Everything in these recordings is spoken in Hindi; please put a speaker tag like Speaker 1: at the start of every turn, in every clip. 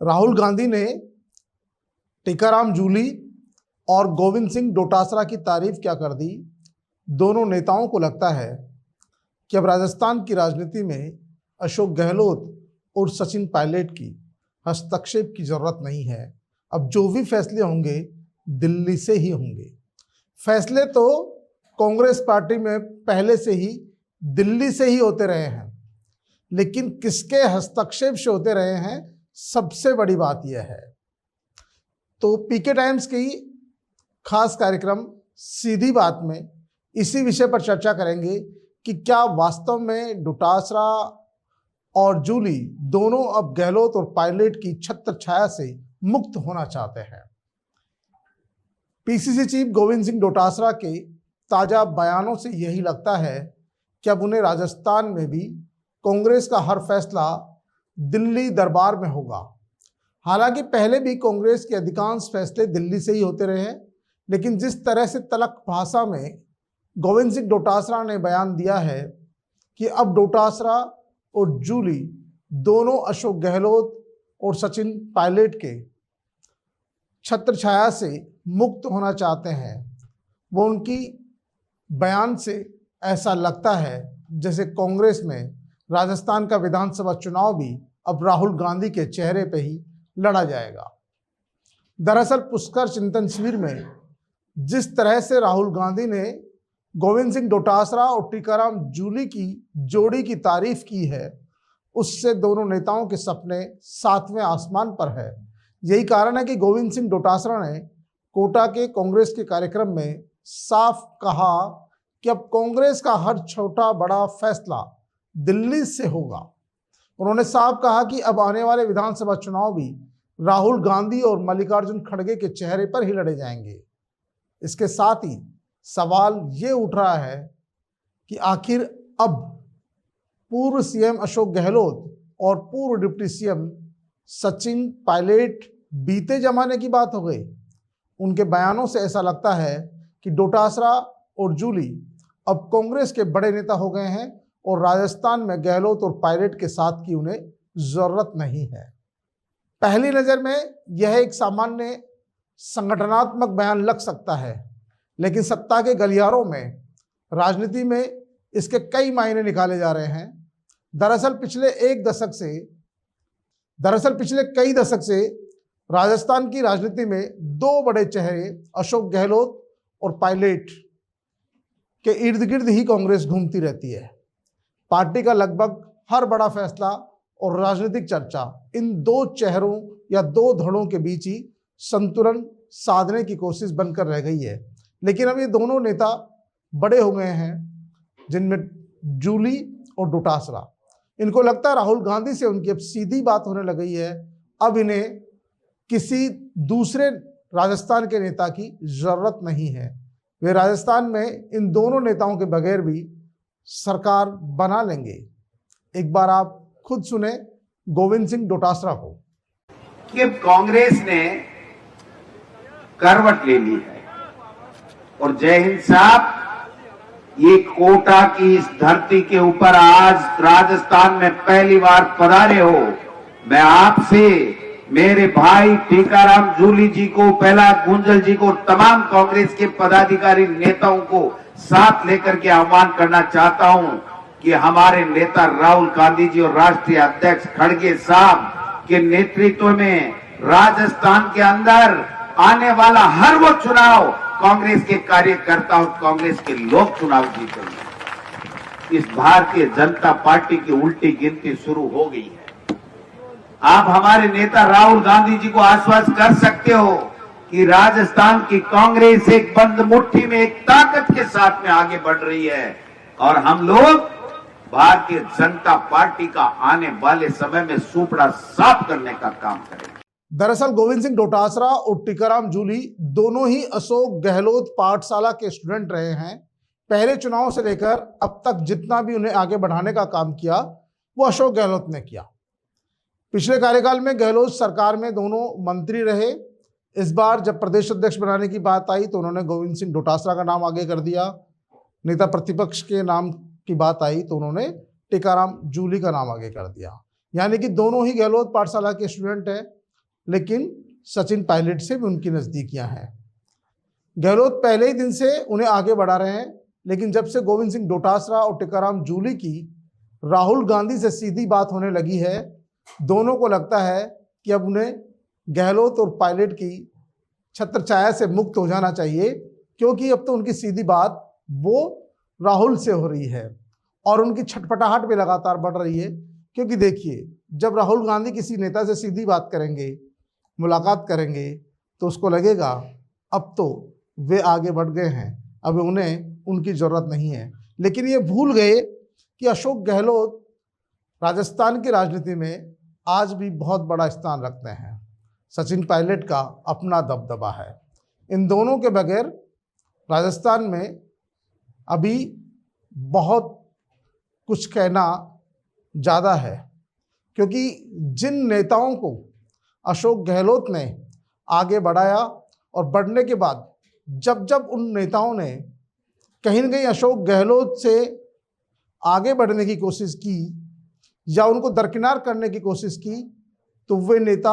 Speaker 1: राहुल गांधी ने टीकाराम जूली और गोविंद सिंह डोटासरा की तारीफ क्या कर दी। दोनों नेताओं को लगता है कि अब राजस्थान की राजनीति में अशोक गहलोत और सचिन पायलट की हस्तक्षेप की जरूरत नहीं है। अब जो भी फैसले होंगे दिल्ली से ही होंगे। फैसले तो कांग्रेस पार्टी में पहले से ही दिल्ली से ही होते रहे हैं, लेकिन किसके हस्तक्षेप से होते रहे हैं, सबसे बड़ी बात यह है। तो पीके टाइम्स की खास कार्यक्रम सीधी बात में इसी विषय पर चर्चा करेंगे कि क्या वास्तव में डोटासरा और जूली दोनों अब गहलोत और पायलट की छत्र छाया से मुक्त होना चाहते हैं। पीसीसी चीफ गोविंद सिंह डोटासरा के ताजा बयानों से यही लगता है कि अब उन्हें राजस्थान में भी कांग्रेस का हर फैसला दिल्ली दरबार में होगा। हालांकि पहले भी कांग्रेस के अधिकांश फैसले दिल्ली से ही होते रहे हैं, लेकिन जिस तरह से तलख भाषा में गोविंद सिंह डोटासरा ने बयान दिया है कि अब डोटासरा और जूली दोनों अशोक गहलोत और सचिन पायलट के छत्र छाया से मुक्त होना चाहते हैं, वो उनकी बयान से ऐसा लगता है जैसे कांग्रेस में राजस्थान का विधानसभा चुनाव भी अब राहुल गांधी के चेहरे पे ही लड़ा जाएगा। दरअसल पुष्कर चिंतन शिविर में जिस तरह से राहुल गांधी ने गोविंद सिंह डोटासरा और टीकाराम जूली की जोड़ी की तारीफ की है, उससे दोनों नेताओं के सपने सातवें आसमान पर है। यही कारण है कि गोविंद सिंह डोटासरा ने कोटा के कांग्रेस के कार्यक्रम में साफ कहा कि अब कांग्रेस का हर छोटा बड़ा फैसला दिल्ली से होगा। उन्होंने साफ कहा कि अब आने वाले विधानसभा चुनाव भी राहुल गांधी और मल्लिकार्जुन खड़गे के चेहरे पर ही लड़े जाएंगे। इसके साथ ही सवाल ये उठ रहा है कि आखिर अब पूर्व सीएम अशोक गहलोत और पूर्व डिप्टी सीएम सचिन पायलट बीते जमाने की बात हो गई। उनके बयानों से ऐसा लगता है कि डोटासरा और जूली अब कांग्रेस के बड़े नेता हो गए हैं और राजस्थान में गहलोत और पायलट के साथ की उन्हें जरूरत नहीं है। पहली नज़र में यह एक सामान्य संगठनात्मक बयान लग सकता है, लेकिन सत्ता के गलियारों में राजनीति में इसके कई मायने निकाले जा रहे हैं। दरअसल पिछले कई दशक से राजस्थान की राजनीति में दो बड़े चेहरे अशोक गहलोत और पायलट के इर्द गिर्द ही कांग्रेस घूमती रहती है। पार्टी का लगभग हर बड़ा फैसला और राजनीतिक चर्चा इन दो चेहरों या दो धड़ों के बीच ही संतुलन साधने की कोशिश बनकर रह गई है। लेकिन अब ये दोनों नेता बड़े हो गए हैं, जिनमें जूली और डोटासरा। इनको लगता है राहुल गांधी से उनकी अब सीधी बात होने लग गई है। अब इन्हें किसी दूसरे राजस्थान के नेता की जरूरत नहीं है। वे राजस्थान में इन दोनों नेताओं के बगैर भी सरकार बना लेंगे। एक बार आप खुद सुने गोविंद सिंह डोटासरा को।
Speaker 2: कि अब कांग्रेस ने करवट ले ली है और जय हिंद साहब, ये कोटा की इस धरती के ऊपर आज राजस्थान में पहली बार पधारे हो। मैं आपसे, मेरे भाई टीकाराम जूली जी को, पहला गुंजल जी को, तमाम कांग्रेस के पदाधिकारी नेताओं को साथ लेकर के आह्वान करना चाहता हूं कि हमारे नेता राहुल गांधी जी और राष्ट्रीय अध्यक्ष खड़गे साहब के नेतृत्व में राजस्थान के अंदर आने वाला हर वो चुनाव कांग्रेस के कार्यकर्ता और कांग्रेस के लोग चुनाव जीतेंगे। इस भारतीय जनता पार्टी की उल्टी गिनती शुरू हो गई है। आप हमारे नेता राहुल गांधी जी को आश्वस्त कर सकते हो कि राजस्थान की कांग्रेस एक बंद मुट्ठी में एक ताकत के साथ में आगे बढ़ रही है और हम लोग भारतीय जनता पार्टी का आने वाले समय में सुपड़ा साफ करने का काम करेंगे।
Speaker 1: दरअसल गोविंद सिंह डोटासरा और टीकाराम जूली दोनों ही अशोक गहलोत पाठशाला के स्टूडेंट रहे हैं। पहले चुनाव से लेकर अब तक जितना भी उन्हें आगे बढ़ाने का काम किया वो अशोक गहलोत ने किया। पिछले कार्यकाल में गहलोत सरकार में दोनों मंत्री रहे। इस बार जब प्रदेश अध्यक्ष बनाने की बात आई तो उन्होंने गोविंद सिंह डोटासरा का नाम आगे कर दिया। नेता प्रतिपक्ष के नाम की बात आई तो उन्होंने टीकाराम जूली का नाम आगे कर दिया। यानी कि दोनों ही गहलोत पाठशाला के स्टूडेंट हैं। लेकिन सचिन पायलट से भी उनकी नज़दीकियां हैं। गहलोत पहले ही दिन से उन्हें आगे बढ़ा रहे हैं, लेकिन जब से गोविंद सिंह डोटासरा और टीकाराम जूली की राहुल गांधी से सीधी बात होने लगी है, दोनों को लगता है कि अब उन्हें गहलोत और पायलट की छत्रछाया से मुक्त हो जाना चाहिए, क्योंकि अब तो उनकी सीधी बात वो राहुल से हो रही है और उनकी छटपटाहट भी लगातार बढ़ रही है। क्योंकि देखिए, जब राहुल गांधी किसी नेता से सीधी बात करेंगे, मुलाकात करेंगे, तो उसको लगेगा अब तो वे आगे बढ़ गए हैं, अब उन्हें उनकी ज़रूरत नहीं है। लेकिन ये भूल गए कि अशोक गहलोत राजस्थान की राजनीति में आज भी बहुत बड़ा स्थान रखते हैं। सचिन पायलट का अपना दबदबा है। इन दोनों के बगैर राजस्थान में अभी बहुत कुछ कहना ज़्यादा है, क्योंकि जिन नेताओं को अशोक गहलोत ने आगे बढ़ाया और बढ़ने के बाद जब जब उन नेताओं ने कहीं न कहीं अशोक गहलोत से आगे बढ़ने की कोशिश की या उनको दरकिनार करने की कोशिश की, तो वे नेता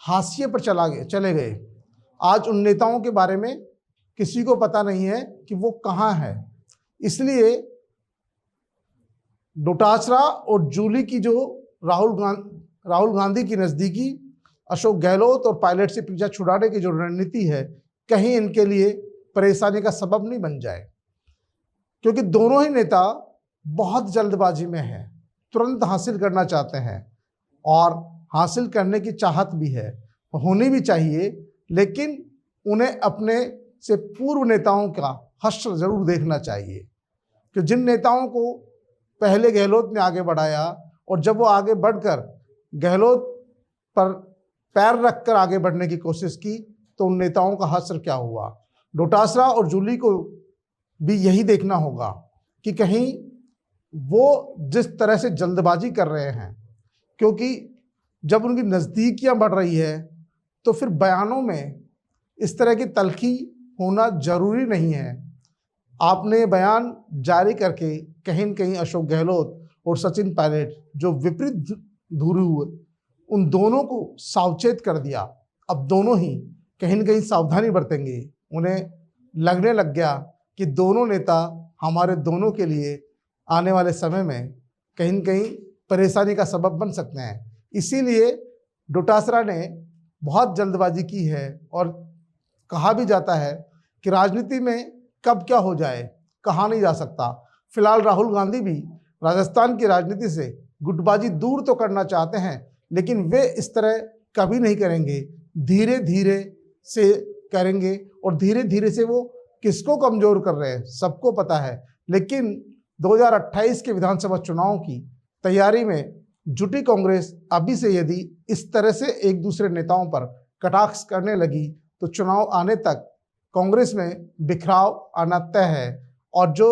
Speaker 1: हाशिए पर चले गए। आज उन नेताओं के बारे में किसी को पता नहीं है कि वो कहाँ है। इसलिए डोटासरा और जूली की जो राहुल गांधी की नज़दीकी अशोक गहलोत और पायलट से पीछा छुड़ाने की जो रणनीति है, कहीं इनके लिए परेशानी का सबब नहीं बन जाए, क्योंकि दोनों ही नेता बहुत जल्दबाजी में हैं, तुरंत हासिल करना चाहते हैं और हासिल करने की चाहत भी है, होनी भी चाहिए। लेकिन उन्हें अपने से पूर्व नेताओं का हश्र जरूर देखना चाहिए कि जिन नेताओं को पहले गहलोत ने आगे बढ़ाया और जब वो आगे बढ़कर गहलोत पर पैर रखकर आगे बढ़ने की कोशिश की, तो उन नेताओं का हश्र क्या हुआ। डोटासरा और जूली को भी यही देखना होगा कि कहीं वो जिस तरह से जल्दबाजी कर रहे हैं, क्योंकि जब उनकी नज़दीकियां बढ़ रही है तो फिर बयानों में इस तरह की तल्खी होना जरूरी नहीं है। आपने बयान जारी करके कहीं न कहीं अशोक गहलोत और सचिन पायलट जो विपरीत धुरी हुए, उन दोनों को सावचेत कर दिया। अब दोनों ही कहीं न कहीं सावधानी बरतेंगे। उन्हें लगने लग गया कि दोनों नेता हमारे दोनों के लिए आने वाले समय में कहीं न कहीं परेशानी का सबब बन सकते हैं। इसीलिए डोटासरा ने बहुत जल्दबाजी की है और कहा भी जाता है कि राजनीति में कब क्या हो जाए कहा नहीं जा सकता। फिलहाल राहुल गांधी भी राजस्थान की राजनीति से गुटबाजी दूर तो करना चाहते हैं, लेकिन वे इस तरह कभी नहीं करेंगे, धीरे धीरे से करेंगे। और धीरे धीरे से वो किसको कमज़ोर कर रहे हैं सबको पता है। लेकिन 2028 के विधानसभा चुनाव की तैयारी में जुटी कांग्रेस अभी से यदि इस तरह से एक दूसरे नेताओं पर कटाक्ष करने लगी, तो चुनाव आने तक कांग्रेस में बिखराव आना तय है। और जो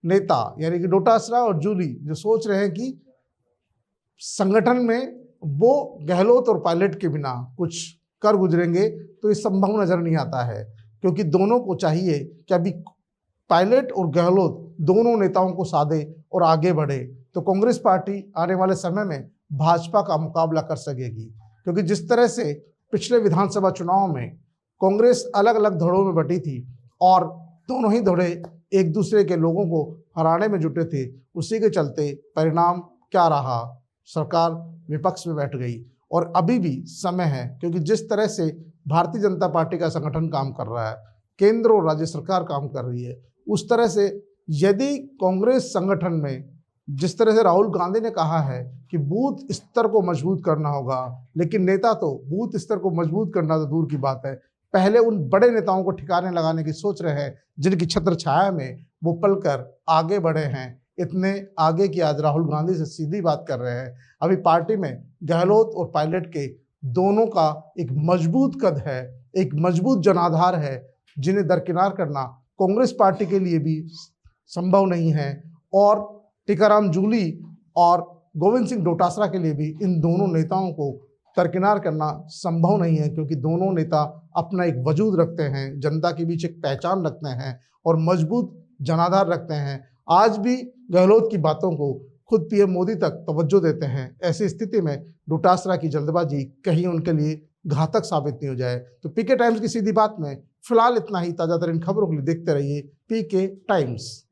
Speaker 1: नेता यानी कि डोटासरा और जूली जो सोच रहे हैं कि संगठन में वो गहलोत और पायलट के बिना कुछ कर गुजरेंगे, तो ये संभव नजर नहीं आता है, क्योंकि दोनों को चाहिए कि अभी पायलट और गहलोत दोनों नेताओं को साधे और आगे बढ़े, तो कांग्रेस पार्टी आने वाले समय में भाजपा का मुकाबला कर सकेगी। क्योंकि जिस तरह से पिछले विधानसभा चुनाव में कांग्रेस अलग अलग धड़ों में बटी थी और दोनों ही धड़े एक दूसरे के लोगों को हराने में जुटे थे, उसी के चलते परिणाम क्या रहा, सरकार विपक्ष में बैठ गई। और अभी भी समय है, क्योंकि जिस तरह से भारतीय जनता पार्टी का संगठन काम कर रहा है, केंद्र और राज्य सरकार काम कर रही है, उस तरह से यदि कांग्रेस संगठन में जिस तरह से राहुल गांधी ने कहा है कि बूथ स्तर को मजबूत करना होगा, लेकिन नेता तो बूथ स्तर को मजबूत करना तो दूर की बात है, पहले उन बड़े नेताओं को ठिकाने लगाने की सोच रहे हैं जिनकी छत्र छाया में वो पलकर आगे बढ़े हैं। इतने आगे कि आज राहुल गांधी से सीधी बात कर रहे हैं। अभी पार्टी में गहलोत और पायलट के दोनों का एक मजबूत कद है, एक मजबूत जनाधार है, जिन्हें दरकिनार करना कांग्रेस पार्टी के लिए भी संभव नहीं है और टीकाराम जूली और गोविंद सिंह डोटासरा के लिए भी इन दोनों नेताओं को दरकिनार करना संभव नहीं है, क्योंकि दोनों नेता अपना एक वजूद रखते हैं, जनता के बीच एक पहचान रखते हैं और मजबूत जनाधार रखते हैं। आज भी गहलोत की बातों को खुद पीएम मोदी तक तवज्जो देते हैं। ऐसी स्थिति में डोटासरा की जल्दबाजी कहीं उनके लिए घातक साबित नहीं हो जाए। तो पीके टाइम्स की सीधी बात में फिलहाल इतना ही। ताजा तरीन खबरों के लिए देखते रहिए पीके टाइम्स।